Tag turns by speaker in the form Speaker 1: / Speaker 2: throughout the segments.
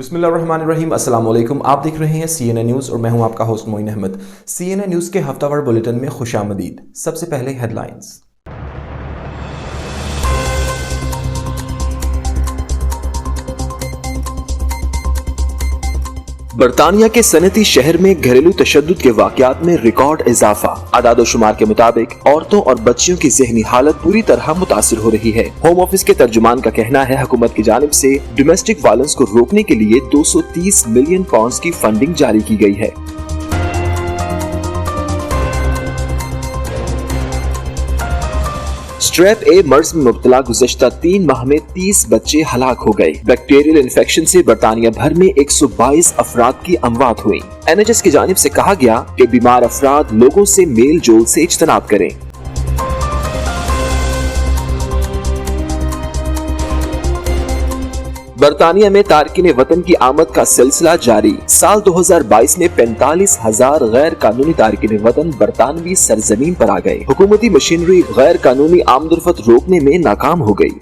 Speaker 1: बिस्मिल्लाहिर्रहमानिर्रहीम। अस्सलाम वालेकुम। आप देख रहे हैं CNN न्यूज़ और मैं हूं आपका host Moin Ahmed. CNN news के हफ्तावार बुलेटिन में खुशामदीद। सबसे पहले हेडलाइंस। बरतानिया के सनती शहर में घरेलू तशद्दुद के वाकयात में रिकॉर्ड इजाफा। आदादोशुमार के मुताबिक औरतों और बच्चियों की ज़हनी हालत पूरी तरह मुतासिर हो रही है। होम ऑफिस के तर्जुमान का कहना है हुकूमत की जानिब से डोमेस्टिक वायलेंस को रोकने के लिए 230 मिलियन पाउंड की फंडिंग जारी की गई है। स्ट्रेप ए मर्ज में मुब्तला गुज़श्ता 3 माह में 30 बच्चे हलाक हो गए। बैक्टीरियल इन्फेक्शन से बरतानिया भर में 122 अफराद की अमवात हुई। NHS की जानिब से कहा गया कि बीमार अफराद लोगों से मेल जोल से इज्तनाब करें। बरतानिया में तारकीन वतन की आमद का सिलसिला जारी। साल 2022 में 45,000 गैर कानूनी तारकीन वतन बरतानवी सरजमीन पर आ गए। हुकूमती मशीनरी गैर कानूनी आमदरफत रोकने में नाकाम हो गई।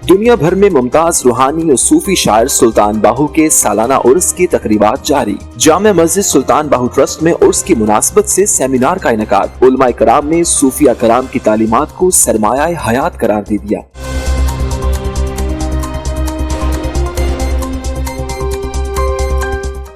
Speaker 1: दुनिया भर में मुमताज रूहानी और सूफी शायर सुल्तान बाहू के सालाना उर्स की तकरीबात जारी। जामे मस्जिद सुल्तान बाहू ट्रस्ट में उर्स की मुनासबत से सेमिनार का इनेकाद। उलमाए कराम ने सूफिया कराम की तालीमात को सरमाया हयात करार दे दिया।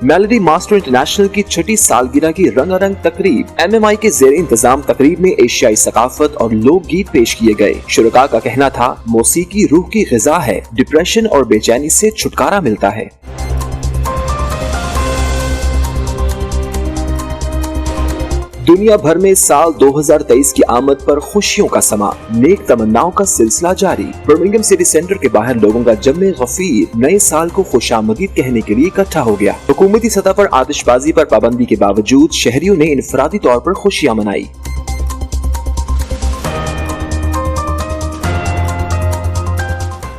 Speaker 1: मेलोडी मास्टर इंटरनेशनल की 6ठी सालगिरह की रंगारंग तकरीब। MMI के जेर इंतजाम तकरीब में एशियाई सकाफत और लोक गीत पेश किए गए। शुरका का कहना था मौसीकी रूह की ग़िज़ा है, डिप्रेशन और बेचैनी से छुटकारा मिलता है। दुनिया भर में साल 2023 की आमद पर खुशियों का समा। नेक तमन्नाओं का सिलसिला जारी। बर्मिंघम सिटी सेंटर के बाहर लोगों का जम्मे गफीर नए साल को खुशामदीद कहने के लिए इकट्ठा हो गया। हुकूमती सतह पर आतिशबाजी पर पाबंदी के बावजूद शहरियों ने इनफरादी तौर पर खुशियां मनाई।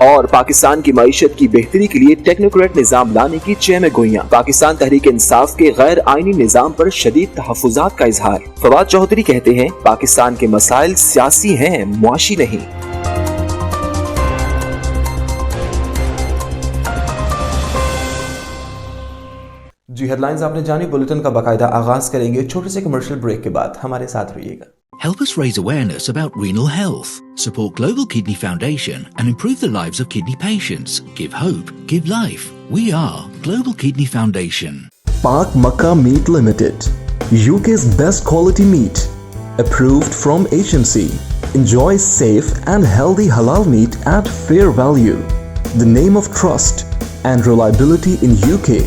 Speaker 1: और पाकिस्तान की मईशत की बेहतरी के लिए टेक्नोक्रेट निजाम लाने की चेम गोइयां। पाकिस्तान तहरीक इंसाफ के गैर आईनी निजाम पर शदीद तहफ़्फ़ुज़ात का इजहार। फवाद चौधरी कहते हैं पाकिस्तान के मसाइल सियासी हैं, मुआशी नहीं। जी हेडलाइंस आपने जानी। बुलेटिन का बाकायदा आगाज करेंगे छोटे से कमर्शियल ब्रेक के बाद। हमारे साथ रहिएगा।
Speaker 2: Help us raise awareness about renal health. Support Global Kidney Foundation and improve the lives of kidney patients. Give hope, give life. We are Global Kidney Foundation.
Speaker 3: Pak Makkah Meat Limited, UK's best quality meat, approved from HMC. Enjoy safe and healthy halal meat at fair value. The name of trust and reliability in UK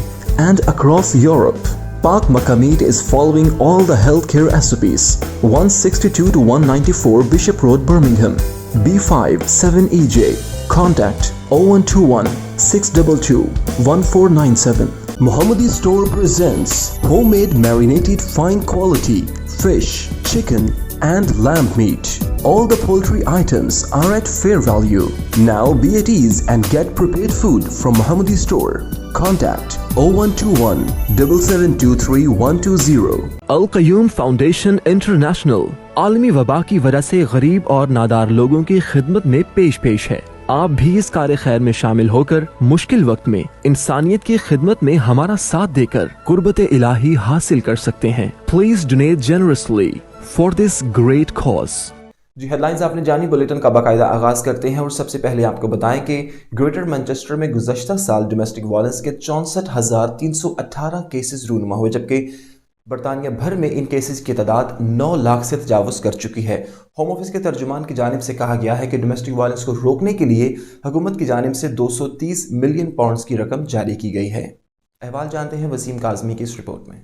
Speaker 3: and across Europe. Pak Makkah Meat is following all the healthcare SOPs. 162 to 194 Bishop Road, Birmingham, B5 7EJ. Contact 0121 622 1497. Muhammadi Store presents homemade marinated fine quality fish, chicken and lamb meat. All the poultry items are at fair value. Now be at ease and get prepared food from Muhammadi Store. Contact 0121 7723 120. Al Qayyum Foundation International आलमी वबा की वजह से गरीब और नादार लोगों की खिदमत में पेश है। आप भी इस कार्य खैर में शामिल होकर मुश्किल वक्त में इंसानियत की खिदमत में हमारा साथ देकर कुर्बत इलाही हासिल कर सकते हैं। Please donate generously for this great cause.
Speaker 1: जी हेडलाइंस आपने जानी। बुलेटिन का बाकायदा आगाज करते हैं और सबसे पहले आपको बताएं कि ग्रेटर मैनचेस्टर में गुज़श्ता साल डोमेस्टिक वायलेंस के 64,318 केसेस रूनुमा हुए, जबकि बरतानिया भर में इन केसेस की तादाद 9 लाख से तजावुज़ कर चुकी है। होम ऑफिस के तर्जुमान की जानिब से कहा गया है कि डोमेस्टिक वायलेंस को रोकने के लिए हुकूमत की जानिब से 230 मिलियन पाउंड की रकम जारी की गई है। अहवाल जानते हैं वसीम काज़मी की इस रिपोर्ट में।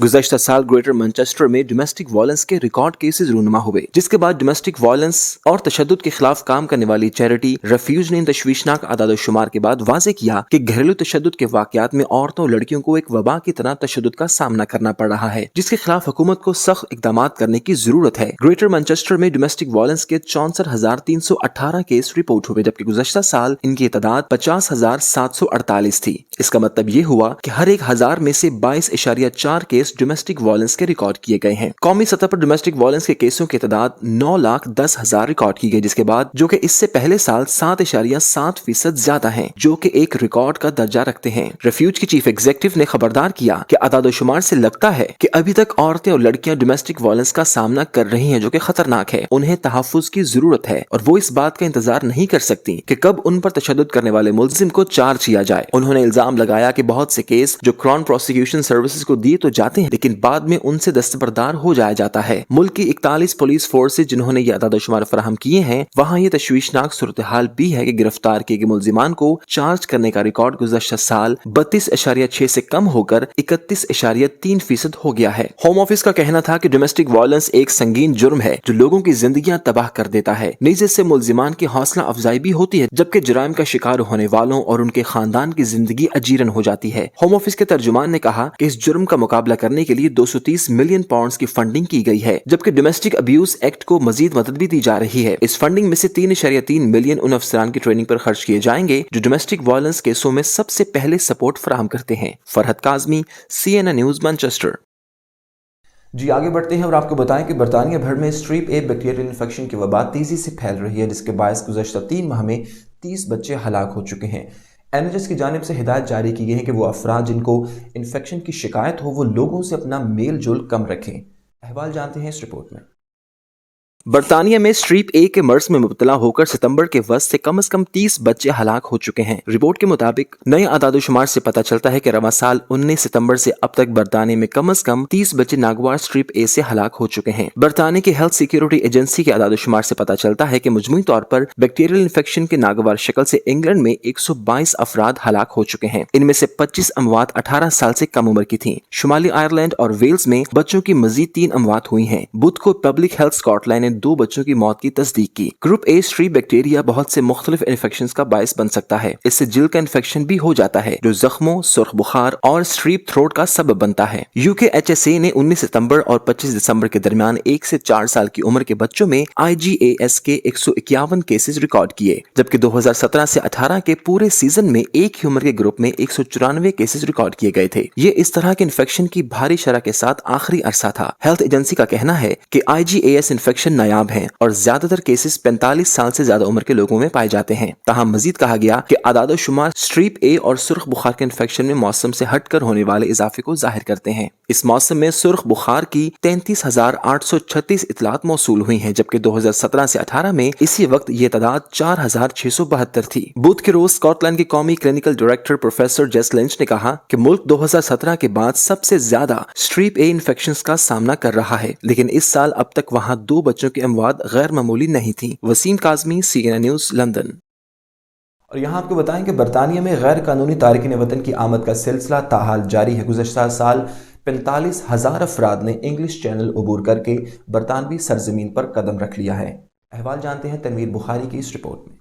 Speaker 4: गुज़श्ता साल ग्रेटर मैनचेस्टर में डोमेस्टिक वायलेंस के रिकॉर्ड केसेस रूनुमा हुए, जिसके बाद डोमेस्टिक वायलेंस और तशद्दुद के खिलाफ काम करने वाली चैरिटी रेफ्यूज ने इन तशवीशनाक आदाद-ओ-शुमार के बाद वाज़ेह किया कि घरेलू तशद्दुद के वाक़यात में औरतों और लड़कियों को एक वबा की तरह तशद्दुद का सामना करना पड़ रहा है, जिसके खिलाफ हुकूमत को सख्त इक़दाम करने की जरूरत है। ग्रेटर मैनचेस्टर में डोमेस्टिक वायलेंस के 64,318 केस रिपोर्ट हुए, जबकि गुज़श्ता साल इनकी तादाद 50,748 थी। इसका मतलब ये हुआ कि हर 1,000 में से 22.4 केस केस डोमेस्टिक वायलेंस के रिकॉर्ड किए गए हैं। कौमी सतह पर डोमेस्टिक वायलेंस के केसों की तादाद 9,10,000 रिकॉर्ड की गई, जिसके बाद जो कि इससे पहले साल 7.7% ज्यादा है, जो कि एक रिकॉर्ड का दर्जा रखते हैं। रेफ्यूज की चीफ एग्जीक्यूटिव ने खबरदार किया कि आदादोशुमार से लगता है कि अभी तक औरतें और लड़कियां डोमेस्टिक वायलेंस का सामना कर रही हैं, जो कि खतरनाक है। उन्हें तहफ्फुज की जरूरत है और वो इस बात का इंतजार नहीं कर सकती कि कब उन पर तशद्दुद करने वाले मुल्जिम को चार्ज किया जाए। उन्होंने इल्जाम लगाया कि बहुत से केस जो क्राउन प्रोसिक्यूशन सर्विसेज को दिए तो जाते हैं, लेकिन बाद में उनसे दस्तबरदार हो जाया जाता है। मुल्क की 41 पुलिस फोर्सेज जिन्होंने ये आदादोशुमार फराहम किए हैं, वहाँ ये तशवीशनाक सूरत हाल भी है कि गिरफ्तार किए गए मुल्जिमान को चार्ज करने का रिकॉर्ड गुज़श्ता साल 32.6 से कम होकर 31.3% हो गया है। होम ऑफिस का कहना था कि डोमेस्टिक वायलेंस एक संगीन जुर्म है जो लोगों की जिंदगियां तबाह कर देता है। नीचे से मुल्जिमान की हौसला अफजाई भी होती है, जबकि जुराइम का शिकार होने वालों और उनके खानदान की जिंदगी अजीरन हो जाती है। होम ऑफिस के तर्जुमान ने कहा कि इस जुर्म का मुकाबला करने के लिए 230 मिलियन पाउंड की फंडिंग की गई है, जबकि डोमेस्टिक अब्यूज एक्ट को मजीद मदद भी दी जा रही है। इस फंडिंग में से 3.3 मिलियन उन अफसरान की ट्रेनिंग पर खर्च किए जाएंगे जो डोमेस्टिक वायलेंस केसों में सबसे पहले सपोर्ट फराहम करते हैं। Farhat Kazmi, CNN news, Manchester.
Speaker 1: जी आगे बढ़ते हैं और आपको बताएं कि बरतानिया भर में स्ट्रीप ए बैक्टीरियल इन्फेक्शन की वबा तेजी से फैल रही है, जिसके बायस गुज़श्ता 3 माह में 30 बच्चे हलाक हो चुके हैं। NHS की जानिब से हिदायत जारी की गई है कि वो अफराद जिनको इन्फेक्शन की शिकायत हो वो लोगों से अपना मेल जोल कम रखें। अहवाल जानते हैं इस रिपोर्ट में।
Speaker 4: बरतानिया में स्ट्रीप ए के मर्ज में मुब्तला होकर सितंबर के वस्त से कम 30 बच्चे हलाक हो चुके हैं। रिपोर्ट के मुताबिक नए आदादोशुमार से पता चलता है कि रवां साल 19 सितंबर से अब तक बरतानिया में कम 30 बच्चे नागवार स्ट्रीप ए से हलाक हो चुके हैं। बरतानिया की हेल्थ सिक्योरिटी एजेंसी के आदादोशुमार से पता चलता है कि मुजमुई तौर पर बैक्टीरियल इन्फेक्शन के नागवार शक्ल से इंग्लैंड में 122 अफराद हलाक हो चुके हैं। इनमें से 25 अमवात 18 साल से कम उम्र की थी। शुमाली आयरलैंड और वेल्स में बच्चों की मजीद 3 अमवात हुई हैं। बुध को पब्लिक हेल्थ स्कॉटलैंड ने 2 बच्चों की मौत की तस्दीक की। ग्रुप ए स्ट्रीप बैक्टीरिया बहुत से मुख्तलिफ इन्फेक्शंस का बायस बन सकता है। इससे जिल्द का इन्फेक्शन भी हो जाता है, जो जख्मों, सुर्ख बुखार और स्ट्रीप थ्रोट का सबब बनता है। UKHSA ने 19 सितंबर और 25 दिसंबर के दरमियान 1 से 4 साल की उम्र के बच्चों में IGAS के 151 केसेस रिकॉर्ड किए, जबकि 2017 से 18 के पूरे सीजन में एक ही उम्र के ग्रुप में 194 केसेस रिकॉर्ड किए गए थे। ये इस तरह के इन्फेक्शन की भारी शरह के साथ आखिरी अरसा था। हेल्थ एजेंसी का कहना है कि IGAS इन्फेक्शन नायाब है और ज्यादातर केसेस 45 साल से ज्यादा उम्र के लोगों में पाए जाते हैं। ताहम मजीद कहा गया कि आदादोशुमार स्ट्रीप ए और सुर्ख बुखार के इन्फेक्शन में मौसम से हटकर होने वाले इजाफे को जाहिर करते हैं। इस मौसम में सुर्ख बुखार की 33,836 इतलात मौसूल हुई हैं, जबकि 2017 से 18 में इसी वक्त ये तादाद 4,672 थी। बुध के रोज स्कॉटलैंड के कौमी क्लिनिकल डायरेक्टर प्रोफेसर जेस लिंच ने कहा कि मुल्क 2017 के बाद सबसे ज्यादा स्ट्रीप ए इन्फेक्शंस का सामना कर रहा है, लेकिन इस साल अब तक वहां 2 बच्चों की अमवात गैर मामूली नहीं थी। Waseem Kazmi, CNN news, London.
Speaker 1: और यहाँ आपको बताएं कि बरतानिया में गैर कानूनी तारकीन वतन की आमद का सिलसिला ताहाल जारी है। गुज़श्ता साल 45,000 अफराद ने इंग्लिश चैनल अबूर करके बरतानवी सरजमीन पर कदम रख लिया है। अहवाल जानते हैं तनवीर बुखारी की इस रिपोर्ट में।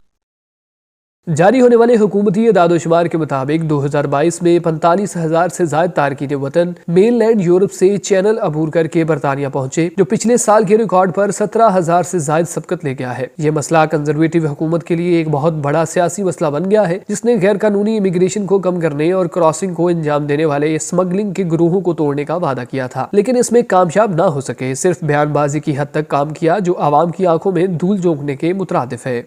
Speaker 5: जारी होने वाले हुकूमती अदादोशुमार के मुताबिक 2022 में 45,000 से ज्यादा तारकीन वतन मेनलैंड यूरोप से चैनल अबूर करके बरतानिया पहुंचे, जो पिछले साल के रिकॉर्ड पर 17,000 से ज्यादा सबकत ले गया है। ये मसला कंजर्वेटिव हुकूमत के लिए एक बहुत बड़ा सियासी मसला बन गया है, जिसने गैर कानूनी इमिग्रेशन को कम करने और क्रॉसिंग को अंजाम देने वाले स्मगलिंग के ग्रोहों को तोड़ने का वादा किया था, लेकिन इसमें कामयाब ना हो सके। सिर्फ बयानबाजी की हद तक काम किया, जो आवाम की आंखों में धूल झोंकने के मुतरादिफ है।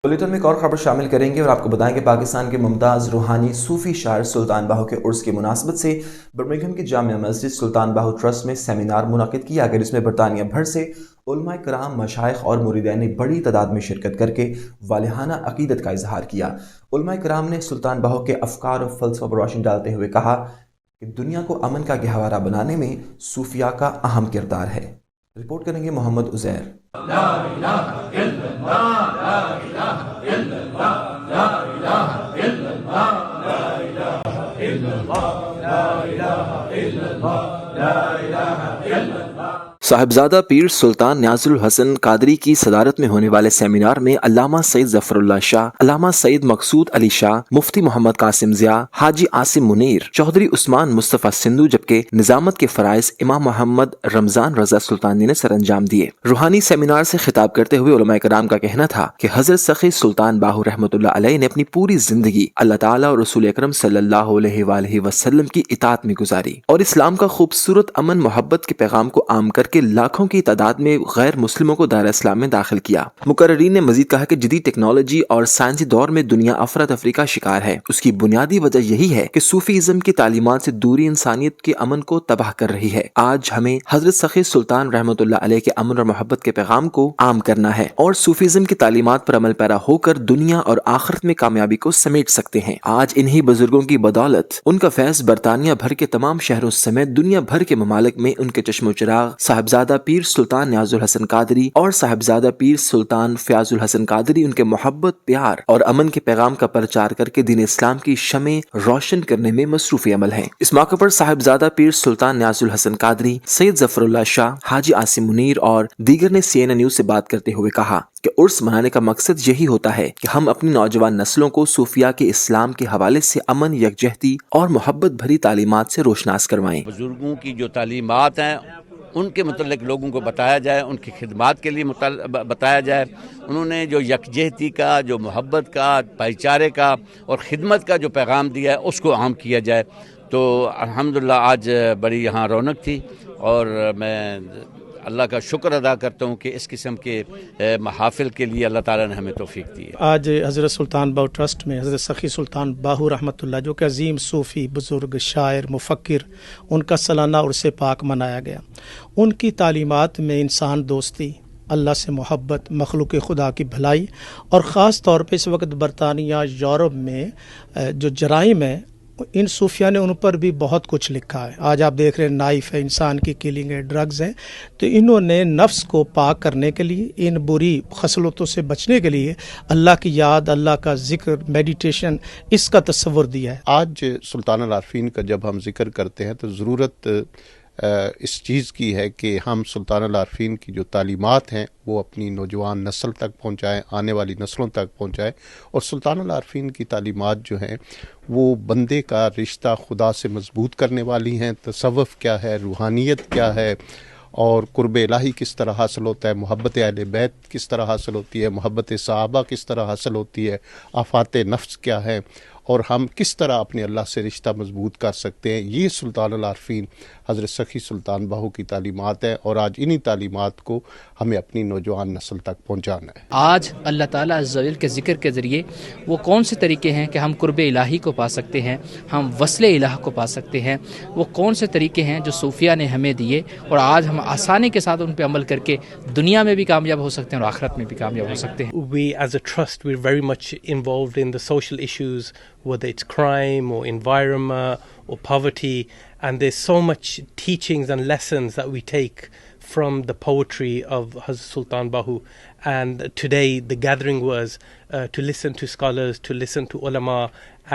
Speaker 1: बुलेटिन में एक और खबर शामिल करेंगे और आपको बताएं कि पाकिस्तान के मुमताज़ रूहानी सूफी शायर सुल्तान बाहू के उर्स की मुनासबत से बर्मिंघम की जामिया मस्जिद सुल्तान बाहू ट्रस्ट में सेमिनार मुनाकिद किया गया, जिसमें बरतानिया भर से उलमाए कराम, मशाइख और मुरीदैन ने बड़ी तादाद में शिरकत करके वालिहाना अकीदत का इजहार किया। उलमाए कराम ने सुल्तान बाहू के अफकार और फलसफा पर रोशनी डालते हुए कहा कि दुनिया को अमन का गहवारा बनाने में सूफिया का अहम किरदार है। रिपोर्ट करेंगे मोहम्मद उज़ैर।
Speaker 4: साहिबजादा पीर सुल्तान न्याजुल हसन कादरी की सदारत में होने वाले सेमिनार में अल्लामा सईद जफरुल्लाह शाह, अल्लामा सईद मकसूद अली शाह, मुफ्ती मोहम्मद कासिम ज़िया, हाजी आसिम मुनीर, चौधरी उस्मान मुस्तफ़ा सिंधु, जबकि निजामत के फराइज इमाम मोहम्मद रमजान रजा सुल्तानी ने सरअंजाम दिए। रूहानी सेमिनार से खिताब करते हुए उलमा कराम का कहना था कि हजरत सखी सुल्तान बाहू रहमतुल्लाह अलैह ने अपनी पूरी जिंदगी अल्लाह ताला और रसूल अकरम सल्लल्लाहु अलैहि वसल्लम की इताअत में गुजारी और इस्लाम का खूबसूरत अमन मोहब्बत के पैगाम को आम करके लाखों की तादाद में गैर मुस्लिमों को दायरा इस्लाम में दाखिल किया। मुकर्रिरीन ने मजीद कहा कि जदीद टेक्नोलॉजी और साइंसी दौर में दुनिया अफरा तफरी का शिकार है। उसकी बुनियादी वजह यही है कि सूफीज़म की तालीमात से दूरी इंसानियत के अमन को तबाह कर रही है। आज हमें हजरत सखी सुल्तान रहमतुल्लाह अलैह के अमन और मोहब्बत के पैगाम को आम करना है और सूफीज़म की तालीमात पर अमल पैरा होकर दुनिया और आखिरत में कामयाबी को समेट सकते हैं। आज इन्हीं बुजुर्गों की बदौलत उनका फैज़ बरतानिया भर के तमाम शहरों समेत दुनिया भर के ममालिक में उनके चश्मो चिराग साहिबजादा पीर सुल्तान न्याजुल हसन कादरी और साहिबजादा पीर सुल्तान फयाजुल हसन कादरी उनके मोहब्बत, प्यार और अमन के पैगाम का प्रचार करके दीन इस्लाम की शमे रोशन करने में मसरूफ़ अमल हैं। इस मौके पर साहिबजादा पीर सुल्तान न्याजुल हसन कादरी, सैयद जफरुल्लाह शाह, हाजी आसिम मुनीर और दीगर ने CNN न्यूज़ से बात करते हुए कहा कि उर्स मनाने का मकसद यही होता है कि हम अपनी नौजवान नस्लों को सूफिया के इस्लाम के हवाले से अमन, यकजहती और मोहब्बत भरी तालीमात से रोशनास करवाएं।
Speaker 6: बुजुर्गों की जो तालीमात हैं उनके मतलब लोगों को बताया जाए, उनकी खिदमत के लिए बताया जाए। उन्होंने जो यकजहती का, जो मोहब्बत का, भाईचारे का और ख़िदमत का जो पैगाम दिया है उसको आम किया जाए। तो अल्हम्दुलिल्लाह आज बड़ी यहाँ रौनक थी और मैं अल्लाह का शुक्र अदा करता हूँ कि इस किस्म के महाफिल के लिए अल्लाह ताला ने हमें तौफीक दी है।
Speaker 7: आज हज़रत सुल्तान बाहू ट्रस्ट में हज़रत सखी सुल्तान बाहू रहमतुल्लाह जो कि अजीम सूफ़ी बुज़ुर्ग, शायर, मुफ़क्किर, उनका सालाना उर्स पाक मनाया गया। उनकी तालीमात में इंसान दोस्ती, अल्लाह से मोहब्बत, मखलूक खुदा की भलाई और ख़ास तौर पे इस वक्त बरतानिया, यूरोप में जो जराइम है इन सूफिया ने उन पर भी बहुत कुछ लिखा है। आज आप देख रहे हैं नाइफ है, इंसान की किलिंग है, ड्रग्स हैं। तो इन्होंने नफ्स को पाक करने के लिए, इन बुरी खसलतों से बचने के लिए अल्लाह की याद, अल्लाह का जिक्र, मेडिटेशन, इसका तस्वुर दिया है।
Speaker 8: आज सुल्तान अल-आरफीन का जब हम जिक्र करते हैं तो ज़रूरत इस चीज़ की है कि हम सुल्तान अल-आरफीन की जो तालीमात हैं वो अपनी नौजवान नस्ल तक पहुँचाएँ, आने वाली नस्लों तक पहुँचाएँ। और सुल्तान अल-आरफीन की तालीमात जो हैं वो बंदे का रिश्ता खुदा से मजबूत करने वाली हैं। तसव्वुफ़ क्या है, रूहानियत क्या है और कुर्ब इलाही किस तरह हासिल होता है, मोहब्बत अहले बैत किस तरह हासिल होती है, मोहब्बत सहाबा किस तरह हासिल होती है, आफात नफ्स क्या है और हम किस तरह अपने अल्लाह से रिश्ता मजबूत कर सकते हैं। ये सुल्तान अल-आरफीन हज़रत सखी सुल्तान बाहू की तालीमात है और आज इन्हीं तालीमात को हमें अपनी नौजवान नस्ल तक पहुँचाना है।
Speaker 9: आज अल्लाह ताला अज़्ज़ व जल के ज़िक्र के ज़रिए वो कौन से तरीके हैं कि हम कुर्ब इलाही को पा सकते हैं, हम वस्ले इलाह को पा सकते हैं, वो कौन से तरीके हैं जो सूफिया ने हमें दिए और आज हम आसानी के साथ उन पर अमल करके दुनिया में भी कामयाब हो सकते हैं और आखिरत में भी कामयाब हो सकते हैं।
Speaker 10: We as a trust, we're very much involved in the social issues, whether it's crime or environment or poverty, and there's so much teachings and lessons that we take from the poetry of Hazrat Sultan Bahu. And today the gathering was to listen to scholars, to listen to ulama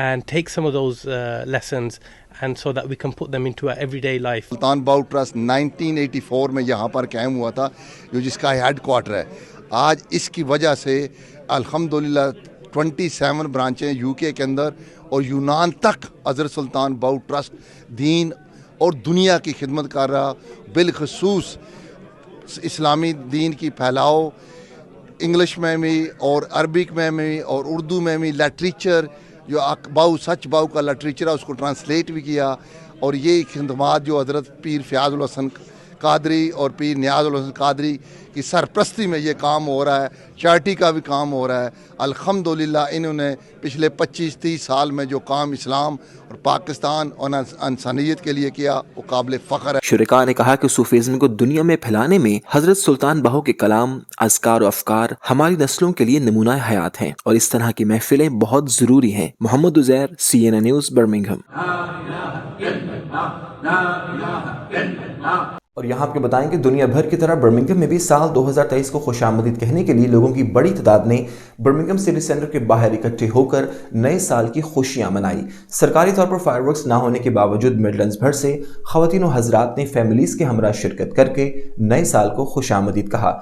Speaker 10: and take some of those lessons and so that we can put them into our everyday life.
Speaker 11: Sultan Bahu trust 1984 में यहाँ पर कायम हुआ था, जो जिसका head quarter है। आज इसकी वजह से अल्हम्दुलिल्लाह 27 ब्रांचें यूके के अंदर और यूनान तक हज़रत सुल्तान बाहू ट्रस्ट दीन और दुनिया की खिदमत कर रहा, बिलखसूस इस्लामी दीन की फैलाओ इंग्लिश में भी और अरबिक में भी और उर्दू में भी, लिटरेचर जो बाहू सच बाहू का लिटरेचर है उसको ट्रांसलेट भी किया। और ये खिदमत जो हज़रत पीर फयाजुल हसन कादरी और पीर नियाजुल हसन कादरी की सरपरस्ती में ये काम हो रहा है, चैरिटी का भी काम हो रहा है। अल्हम्दुलिल्लाह इन्होंने पिछले 25-30 साल में जो काम इस्लाम और पाकिस्तान और इंसानियत के लिए किया वो काबिल फ़ख्र है।
Speaker 4: शुरका ने कहा कि सूफीज़्म को दुनिया में फैलाने में हजरत सुल्तान बाहू के कलाम, अज़कार और अफ़कार हमारी नस्लों के लिए नमूना हयात हैं और इस तरह की महफिलें बहुत ज़रूरी हैं। Mohammad Uzair, CNN news, Birmingham.
Speaker 1: اور یہاں آپ کو بتائیں کہ دنیا بھر کی طرح برمنگھم میں بھی سال 2023 کو خوش آمدید کہنے کے لیے لوگوں کی بڑی تعداد نے برمنگھم سٹی سینٹر کے باہر اکٹھے ہو کر نئے سال کی خوشیاں منائی۔ سرکاری طور پر فائر ورکس نہ ہونے کے باوجود مڈلینڈز بھر سے خواتین و حضرات نے فیملیز کے ہمراہ شرکت کر کے نئے سال کو خوش آمدید کہا۔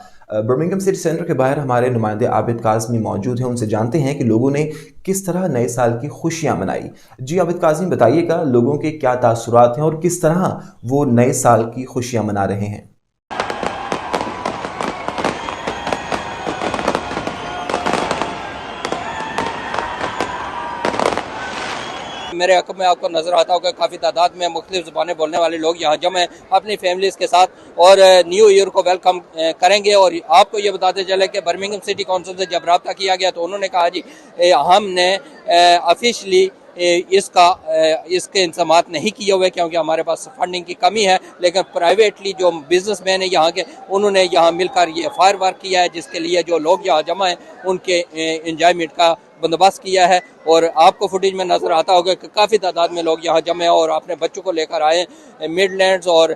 Speaker 1: برمنگھم سٹی سینٹر کے باہر ہمارے نمائندے عابد کاظمی موجود ہیں، ان سے جانتے ہیں کہ لوگوں نے کس طرح نئے سال کی خوشیاں منائی۔ جی عابد کاظمی، بتائیے گا لوگوں کے کیا تاثرات ہیں اور کس طرح وہ نئے سال کی خوشیاں منا رہے ہیں؟
Speaker 12: میرے حق میں آپ کو نظر آتا ہوگا کافی تعداد میں مختلف زبانیں بولنے والے لوگ یہاں جمع ہیں اپنی فیملیز کے ساتھ اور نیو ایئر کو ویلکم کریں گے۔ اور آپ کو یہ بتاتے چلے کہ برمنگھم سٹی کونسل سے جب رابطہ کیا گیا تو انہوں نے کہا جی ہم نے آفیشلی اس کے انتظامات نہیں کیے ہوئے کیونکہ ہمارے پاس فنڈنگ کی کمی ہے، لیکن پرائیویٹلی جو بزنس مین ہیں یہاں کے انہوں نے یہاں مل کر یہ فائر ورک کیا ہے، جس کے لیے جو لوگ یہاں جمع ہیں ان کے انجوائمنٹ کا بندوبست کیا ہے۔ اور آپ کو فوٹیج میں نظر آتا ہوگا کہ کافی تعداد میں لوگ یہاں جمع ہیں اور اپنے بچوں کو لے کر آئے ہیں۔ مڈ لینڈز اور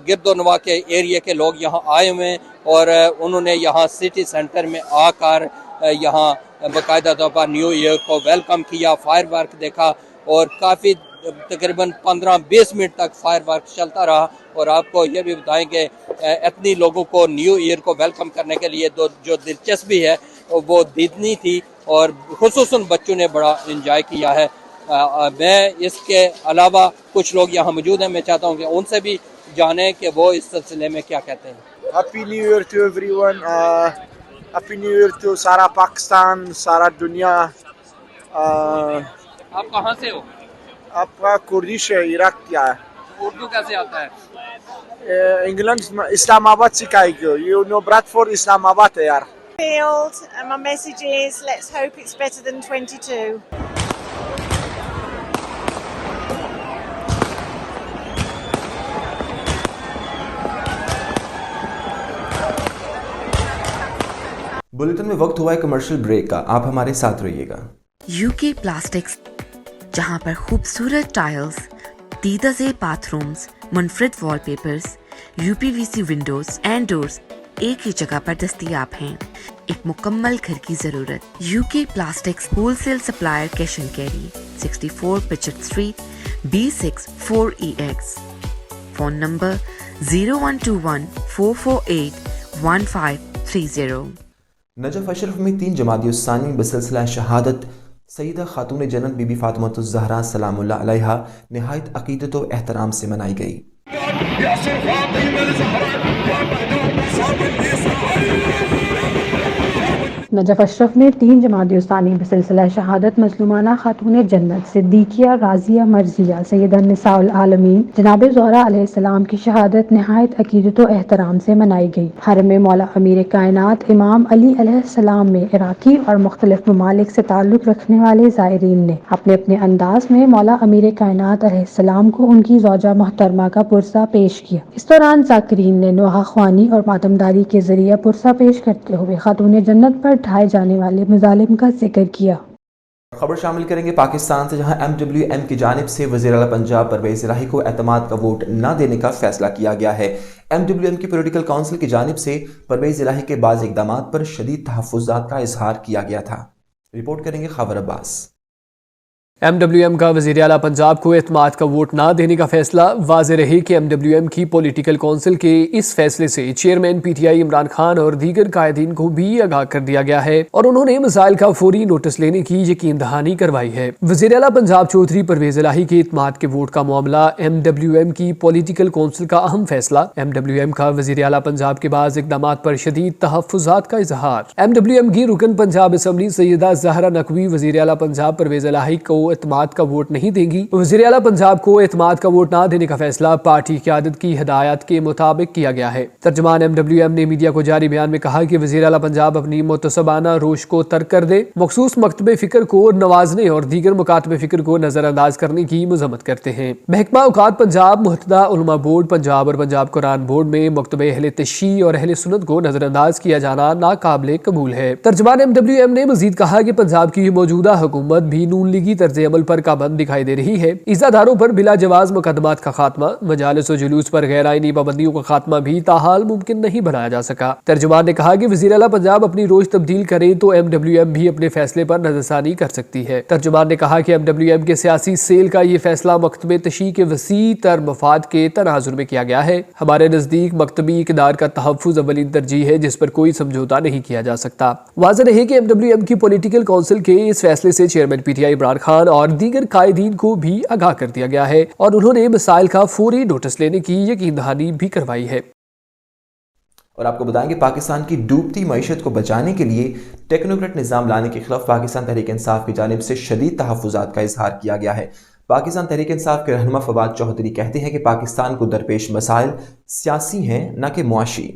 Speaker 12: گرد و نواح کے ایریے کے لوگ یہاں آئے ہوئے ہیں اور انہوں نے یہاں سٹی سینٹر میں آ کر یہاں باقاعدہ طور پر نیو ایئر کو ویلکم کیا، فائر ورک دیکھا اور کافی تقریباً 15-20 منٹ تک فائر ورک چلتا رہا۔ اور آپ کو یہ بھی بتائیں کہ اتنی لوگوں کو نیو ایئر کو ویلکم کرنے کے لیے جو دلچسپی ہے وہ دیدنی تھی اور خصوصاً بچوں نے بڑا انجوائے کیا ہے۔ میں اس کے علاوہ کچھ لوگ یہاں موجود ہیں، میں چاہتا ہوں کہ ان سے بھی جانیں کہ وہ اس سلسلے میں کیا کہتے ہیں۔
Speaker 13: Happy new year to everyone, happy new year to سارا پاکستان، سارا دنیا۔
Speaker 12: آپ کہاں سے ہو؟
Speaker 13: آپ کا کردش ہے، عراق کیا ہے؟
Speaker 12: اردو کیسے آتا ہے؟
Speaker 13: انگلینڈ اسلام آباد سکھائے گی، یو نو براد فور اسلام آباد ہے یار۔
Speaker 14: And my message is, let's hope it's better than 22.
Speaker 1: Bulletin میں وقت ہوا ہے کمرشل بریک کا، آپ ہمارے ساتھ رہیے گا۔
Speaker 15: UK پلاسٹکس، جہاں پر خوبصورت ٹائلز، دیدہ زیب باتھ رومز، منفرد وال papers, UPVC Windows and doors ایک ہی جگہ پر دستیاب ہیں۔ ایک مکمل گھر کی ضرورت۔ UK plastics wholesale supplier cash and carry, 64 پچٹ street, B6 4EX۔ Phone number 0121 448 1530۔
Speaker 1: Najaf Ashraf میں 3 جمادی الثانی بسلسلہ شہادت سیدہ خاتون جنت بی بی فاطمۃ الزہرا سلام اللہ علیہا نہایت عقیدت و احترام سے منائی گئی۔
Speaker 16: نجف اشرف میں 3 جمادی الثانی بسلسلہ شہادت مظلومانہ خاتون جنت صدیقیہ راضیہ مرضیہ سیدہ نساء العالمین جناب زہرا علیہ السلام کی شہادت نہایت عقیدت و احترام سے منائی گئی۔ حرم مولا امیر کائنات امام علی علیہ السلام میں عراقی اور مختلف ممالک سے تعلق رکھنے والے زائرین نے اپنے اپنے انداز میں مولا امیر کائنات علیہ السلام کو ان کی زوجہ محترمہ کا پرسہ پیش کیا۔ اس دوران ذاکرین نے نوحہ خوانی اور ماتمداری کے ذریعے پرسہ پیش کرتے ہوئے خاتون جنت پر ڈھائے جانے والے مظالم کا ذکر کیا۔
Speaker 1: خبر شامل کریں گے پاکستان سے، جہاں MWM کی جانب سے وزیر اعلیٰ پنجاب پرویز الہی کو اعتماد کا ووٹ نہ دینے کا فیصلہ کیا گیا ہے۔ MWM کی پولیٹیکل کونسل کی جانب سے پرویز الہی کے بعض اقدامات پر شدید تحفظات کا اظہار کیا گیا تھا۔ رپورٹ کریں گے خاور عباس۔
Speaker 5: MWM کا وزیر اعلیٰ پنجاب کو اعتماد کا ووٹ نہ دینے کا فیصلہ واضح رہے کہ MWM کی پولیٹیکل کونسل کے اس فیصلے سے چیئرمین PTI عمران خان اور دیگر قائدین کو بھی آگاہ کر دیا گیا ہے اور انہوں نے مسائل کا فوری نوٹس لینے کی یقین دہانی کروائی ہے۔ وزیر اعلیٰ پنجاب چودھری پرویز الہی کے اعتماد کے ووٹ کا معاملہ MWM کی پولیٹیکل کونسل کا اہم فیصلہ۔ MWM کا وزیر اعلیٰ پنجاب کے بعض اقدامات پر شدید تحفظات کا اظہار۔ MWM کی رکن پنجاب اسمبلی سیدہ زہرا نقوی وزیر اعلیٰ پنجاب پرویز الہی کو اعتماد کا ووٹ نہیں دیں گی۔ وزیر اعلیٰ پنجاب کو اعتماد کا ووٹ نہ دینے کا فیصلہ پارٹی قیادت کی ہدایات کے مطابق کیا گیا ہے۔ ترجمان MWM نے میڈیا کو جاری بیان میں کہا کہ وزیر اعلیٰ پنجاب اپنی متعصبانہ روش کو ترک کر دے، مخصوص مکتب فکر کو نوازنے اور دیگر مکاتب فکر کو نظر انداز کرنے کی مذمت کرتے ہیں۔ محکمہ اوقات پنجاب، متحدہ علماء بورڈ پنجاب اور پنجاب قرآن بورڈ میں مکتب اہل تشیع اور اہل سنت کو نظر انداز کیا جانا ناقابل قبول ہے۔ ترجمان MWM نے مزید کہا کہ پنجاب کی موجودہ حکومت بھی نون لیگی طرز عمل پر پابند دکھائی دے رہی ہے۔ عزاداروں پر بلا جواز مقدمات کا خاتمہ، مجالس و جلوس پر غیر آئینی پابندیوں کا خاتمہ بھی تاحال ممکن نہیں بنایا جا سکا۔ ترجمان نے کہا کہ وزیر اعلیٰ پنجاب اپنی روش تبدیل کریں تو MWM بھی اپنے فیصلے پر نظر ثانی کر سکتی ہے۔ ترجمان نے کہا کہ MWM کے سیاسی سیل کا یہ فیصلہ مکتب تشیع کے وسیع تر مفاد کے تناظر میں کیا گیا ہے۔ ہمارے نزدیک مکتبی اقدار کا تحفظ اولین ترجیح ہے جس پر کوئی سمجھوتا نہیں کیا جا سکتا۔ واضح رہے کہ MWM کی پولیٹیکل کونسل کے اس فیصلے سے چیئرمین PTI عمران خان اور دیگر قائدین کو بھی آگاہ کر دیا گیا ہے اور انہوں نے مسائل کا فوری نوٹس لینے کی یقین دہانی بھی کروائی ہے۔
Speaker 1: اور آپ کو بتائیں کہ پاکستان کی ڈوبتی معیشت کو بچانے کے لیے ٹیکنوکریٹ نظام لانے کے خلاف پاکستان تحریک انصاف کی جانب سے شدید تحفظات کا اظہار کیا گیا ہے۔ پاکستان تحریک انصاف کے رہنما فواد چوہدری کہتے ہیں کہ پاکستان کو درپیش مسائل سیاسی ہیں نہ کہ معاشی۔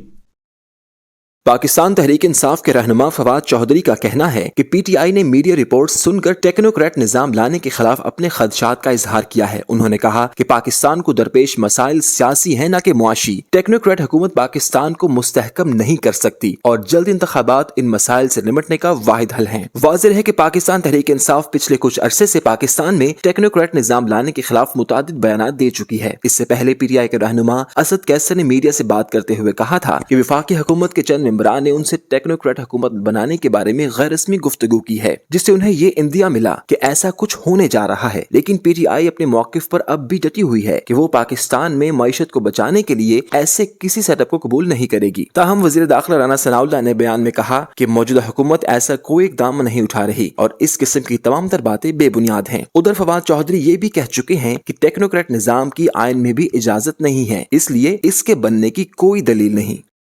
Speaker 4: پاکستان تحریک انصاف کے رہنما فواد چوہدری کا کہنا ہے کہ PTI نے میڈیا رپورٹ سن کر ٹیکنوکریٹ نظام لانے کے خلاف اپنے خدشات کا اظہار کیا ہے۔ انہوں نے کہا کہ پاکستان کو درپیش مسائل سیاسی ہیں نہ کہ معاشی۔ ٹیکنوکریٹ حکومت پاکستان کو مستحکم نہیں کر سکتی اور جلد انتخابات ان مسائل سے نمٹنے کا واحد حل ہیں۔ واضح ہے کہ پاکستان تحریک انصاف پچھلے کچھ عرصے سے پاکستان میں ٹیکنوکریٹ نظام لانے کے خلاف متعدد بیانات دے چکی ہے۔ اس سے پہلے PTI کے رہنما اسد کیسر نے میڈیا سے بات کرتے ہوئے کہا تھا کہ وفاقی حکومت کے چند ممبران نے ان سے ٹیکنوکریٹ حکومت بنانے کے بارے میں غیر رسمی گفتگو کی ہے جس سے انہیں یہ اندیا ملا کہ ایسا کچھ ہونے جا رہا ہے، لیکن PTI اپنے موقف پر اب بھی ڈٹی ہوئی ہے کہ وہ پاکستان میں معیشت کو بچانے کے لیے ایسے کسی سیٹ اپ کو قبول نہیں کرے گی۔ تاہم وزیر داخلہ رانا ثناء اللہ نے بیان میں کہا کہ موجودہ حکومت ایسا کوئی اقدام نہیں اٹھا رہی اور اس قسم کی تمام تر باتیں بے بنیاد ہیں۔ ادھر فواد چوہدری یہ بھی کہہ چکے ہیں کہ ٹیکنوکریٹ نظام کی آئین میں بھی اجازت نہیں ہے، اس لیے اس کے بننے کی کوئی دلیل نہیں۔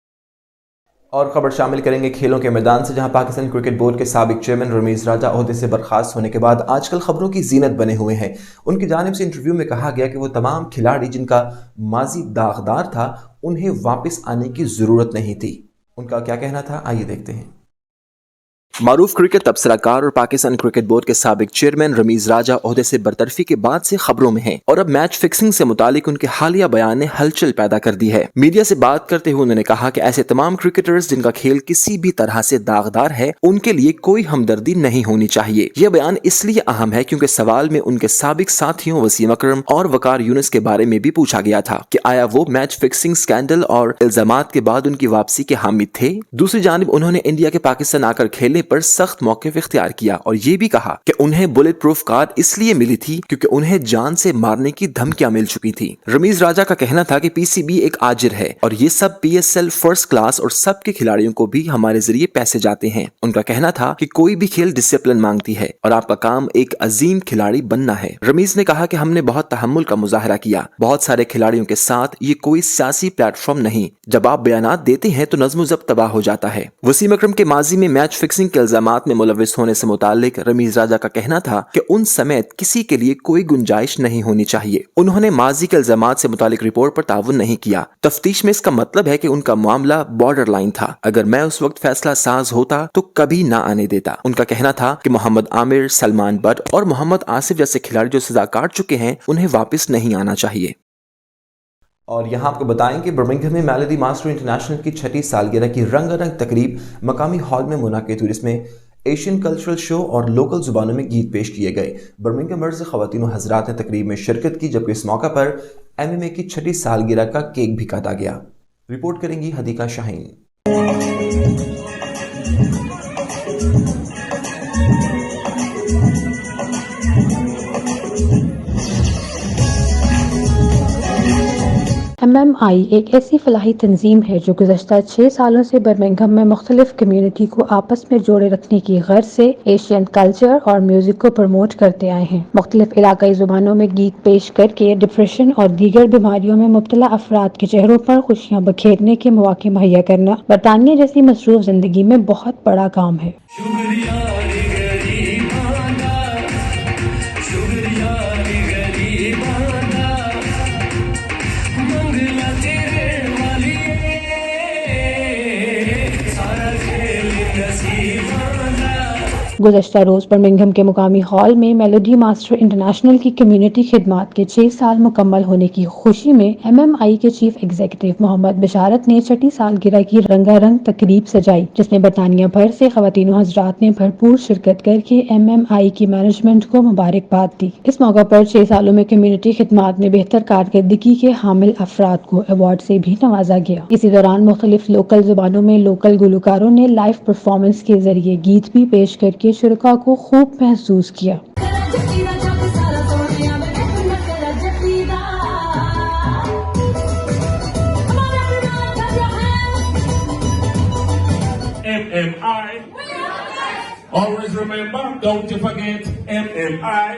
Speaker 1: اور خبر شامل کریں گے کھیلوں کے میدان سے، جہاں پاکستان کرکٹ بورڈ کے سابق چیئرمین رمیز راجہ عہدے سے برخاست ہونے کے بعد آج کل خبروں کی زینت بنے ہوئے ہیں۔ ان کی جانب سے انٹرویو میں کہا گیا کہ وہ تمام کھلاڑی جن کا ماضی داغدار تھا انہیں واپس آنے کی ضرورت نہیں تھی۔ ان کا کیا کہنا تھا، آئیے دیکھتے ہیں۔
Speaker 4: معروف کرکٹ تبصرہ کار اور پاکستان کرکٹ بورڈ کے سابق چیئرمین رمیز راجہ عہدے سے برطرفی کے بعد سے خبروں میں ہیں اور اب میچ فکسنگ سے متعلق ان کے حالیہ بیان نے ہلچل پیدا کر دی ہے۔ میڈیا سے بات کرتے ہوئے انہوں نے کہا کہ ایسے تمام کرکٹرز جن کا کھیل کسی بھی طرح سے داغدار ہے ان کے لیے کوئی ہمدردی نہیں ہونی چاہیے۔ یہ بیان اس لیے اہم ہے کیونکہ سوال میں ان کے سابق ساتھیوں وسیم اکرم اور وقار یونس کے بارے میں بھی پوچھا گیا تھا کہ آیا وہ میچ فکسنگ سکینڈل اور الزامات کے بعد ان کی واپسی کے حامی تھے۔ دوسری جانب انہوں نے انڈیا کے پاکستان آ کر کھیلنے پر سخت موقف اختیار کیا اور یہ بھی کہا کہ انہیں بلٹ پروف کار اس لیے ملی تھی کیونکہ انہیں جان سے مارنے کی دھمکیاں مل چکی تھی۔ رمیز راجہ کا کہنا تھا کہ PCB ایک آجر ہے اور یہ سب PSL فرسٹ کلاس اور سب کے کھلاڑیوں کو بھی ہمارے ذریعے پیسے جاتے ہیں۔ ان کا کہنا تھا کہ کوئی بھی کھیل ڈسپلن مانگتی ہے اور آپ کا کام ایک عظیم کھلاڑی بننا ہے۔ رمیز نے کہا کہ ہم نے بہت تحمل کا مظاہرہ کیا بہت سارے کھلاڑیوں کے ساتھ، یہ کوئی سیاسی پلیٹ فارم نہیں، جب آپ بیانات دیتے ہیں تو نظم و ضبط تباہ ہو جاتا ہے۔ وسیم اکرم کے ماضی میں میچ فکسنگ کے الزامات میں ملوث ہونے سے متعلق رمیز راجہ کا کہنا تھا کہ ان سمیت کسی کے لیے کوئی گنجائش نہیں ہونی چاہیے۔ انہوں نے ماضی کے الزامات سے متعلق رپورٹ پر تعاون نہیں کیا۔ تفتیش میں اس کا مطلب ہے کہ ان کا معاملہ بارڈر لائن تھا، اگر میں اس وقت فیصلہ ساز ہوتا تو کبھی نہ آنے دیتا۔ ان کا کہنا تھا کہ محمد عامر، سلمان بٹ اور محمد آصف جیسے کھلاڑی جو سزا کاٹ چکے ہیں انہیں واپس نہیں آنا چاہیے۔
Speaker 1: اور یہاں آپ کو بتائیں کہ برمنگھم میں میلوڈی ماسٹر انٹرنیشنل کی 6ٹھی سالگرہ کی رنگا رنگ تقریب مقامی ہال میں منعقد ہوئی، جس میں ایشین کلچرل شو اور لوکل زبانوں میں گیت پیش کیے گئے۔ برمنگھم مرز خواتین و حضرات نے تقریب میں شرکت کی، جبکہ اس موقع پر MMA کی 6ٹھی سالگرہ کا کیک بھی کاٹا گیا۔ رپورٹ کریں گی حدیقہ شاہین۔
Speaker 16: MMI ایک ایسی فلاحی تنظیم ہے جو گزشتہ 6 سالوں سے برمنگھم میں مختلف کمیونٹی کو آپس میں جوڑے رکھنے کی غرض سے ایشین کلچر اور میوزک کو پروموٹ کرتے آئے ہیں۔ مختلف علاقائی زبانوں میں گیت پیش کر کے ڈپریشن اور دیگر بیماریوں میں مبتلا افراد کے چہروں پر خوشیاں بکھیرنے کے مواقع مہیا کرنا برطانیہ جیسی مصروف زندگی میں بہت بڑا کام ہے۔ गुज़श्ता रोज बर्मिंघम के मुकामी हॉल में मेलोडी मास्टर इंटरनेशनल की कम्युनिटी खिदमात के 6 साल मुकम्मल होने की खुशी में MMI के चीफ एग्जीक्यूटिव मोहम्मद बशारत ने 6ठी सालगिरह की रंगारंग तकरीब सजाई, जिसमें बरतानिया भर से ख़वातीन हज़रात ने भरपूर शिरकत करके MMI की मैनेजमेंट को मुबारकबाद दी। इस मौका पर 6 सालों में कम्युनिटी खिदमात में बेहतर कारकर्दगी के हामिल अफराद को अवार्ड से भी नवाजा गया। इसी दौरान मुख्तलिफ लोकल जुबानों में लोकल गुलकारों ने लाइव परफॉर्मेंस के जरिए गीत भी पेश करके शुरका को खूब महसूस किया।
Speaker 17: MMI. Always remember, don't you forget MMI.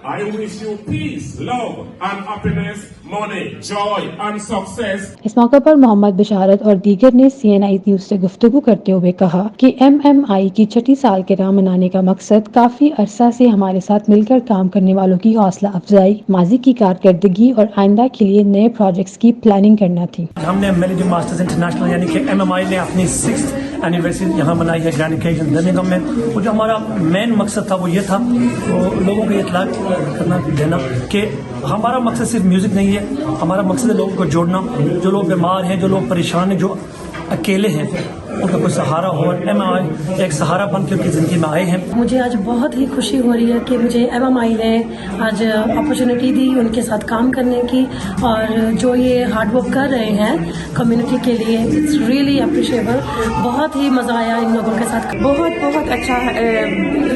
Speaker 17: I wish you peace, love and happiness, money, joy and success.
Speaker 16: इस मौके पर मोहम्मद बशारत और दीगर ने CNI न्यूज से गुफ्तगू करते हुए कहा कि MMI की 6ठी सालगिरह मनाने का मकसद काफी अरसा से हमारे साथ मिलकर काम करने वालों की हौसला अफजाई, माजी की कारकर्दगी और आइंदा के लिए नए प्रोजेक्ट्स की प्लानिंग करना थी।
Speaker 18: हमने मेलोडी मास्टर्स इंटरनेशनल यानी कि MMI ने अपनी 6th एनिवर्सरी यहाँ मनाई है ग्रैंड ओकेजन बर्मिंघम में। वो जो हमारा मेन मकसद था वो ये था, वो लोगों को इत्तला करना देना कि हमारा मकसद सिर्फ म्यूजिक नहीं है, हमारा मकसद है लोगों को जोड़ना। जो लोग बीमार हैं, जो लोग परेशान हैं, जो अकेले हैं, उनका कोई सहारा हो। MMI एक सहारा बन के उनकी ज़िंदगी में आए हैं।
Speaker 19: मुझे आज बहुत ही खुशी हो रही है कि मुझे MMI ने आज अपॉर्चुनिटी दी उनके साथ काम करने की, और जो ये हार्ड वर्क कर रहे हैं कम्युनिटी के लिए, इट्स रियली अप्रिशिएबल। बहुत ही मज़ा आया इन लोगों के साथ।
Speaker 20: बहुत अच्छा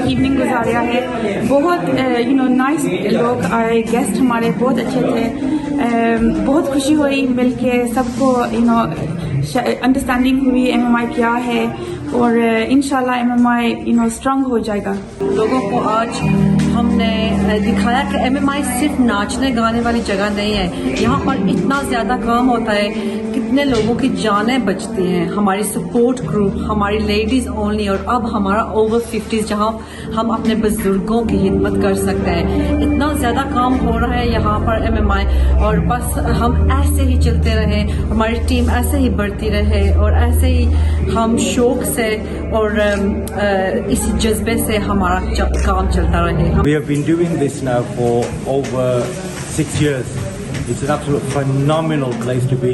Speaker 20: इवनिंग गुजारा है। बहुत नाइस लोग आए, गेस्ट हमारे बहुत अच्छे थे। बहुत खुशी हुई मिलके, सबको अंडरस्टैंडिंग हुई MMI क्या है, और इंशाल्लाह MMI स्ट्रांग हो जाएगा।
Speaker 21: लोगों को आज हमने दिखाया कि MMI सिर्फ नाचने गाने वाली जगह नहीं है, यहाँ पर इतना ज़्यादा काम होता है, कितने लोगों की जानें बचती हैं। हमारी सपोर्ट ग्रुप, हमारी लेडीज़ ओनली, और अब हमारा ओवर 50s जहाँ हम अपने बुजुर्गों की खिदमत कर सकते हैं। इतना ज़्यादा काम हो रहा है यहाँ पर MMI, और बस हम ऐसे ही चलते रहें, हमारी टीम ऐसे ही बढ़ती रहे, और ऐसे ही हम शौक से और इसी जज्बे से हमारा काम चलता रहे।
Speaker 22: We have been doing this now for over 6 years. It's an absolute phenomenal place to be.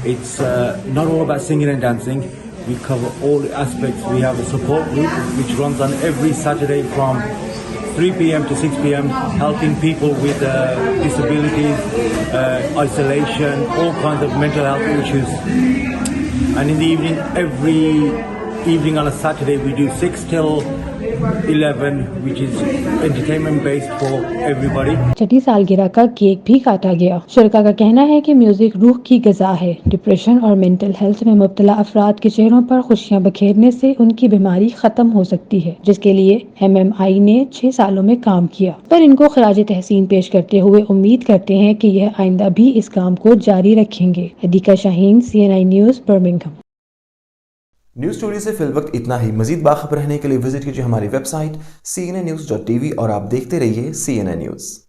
Speaker 22: It's not all about singing and dancing. We cover all aspects. We have a support group which runs on every Saturday from 3 p.m. to 6 p.m. helping people with disabilities, isolation, all kinds of mental health issues. And in the evening, every evening on a Saturday, we do 6 till 11, which is entertainment based for everybody. 6ठी
Speaker 16: सालगिरह का cake भी काटा गया। शुरका का कहना है कि music रूह की ग़िज़ा है। डिप्रेशन और मेंटल हेल्थ में मुब्तला अफराद के चेहरों पर खुशियां बखेरने से उनकी बीमारी खत्म हो सकती है, जिसके लिए MMI ने 6 सालों में काम किया। पर इनको खराज तहसीन पेश करते हुए उम्मीद करते हैं कि यह आइंदा भी इस काम को जारी रखेंगे। Adeeka Shaheen, CNI news, Birmingham.
Speaker 1: News story से फिल वक्त इतना ही। मजीद बाखबर रहने के लिए विजिट कीजिए हमारी वेबसाइट cnnews.tv और आप देखते रहिए CNN न्यूज़।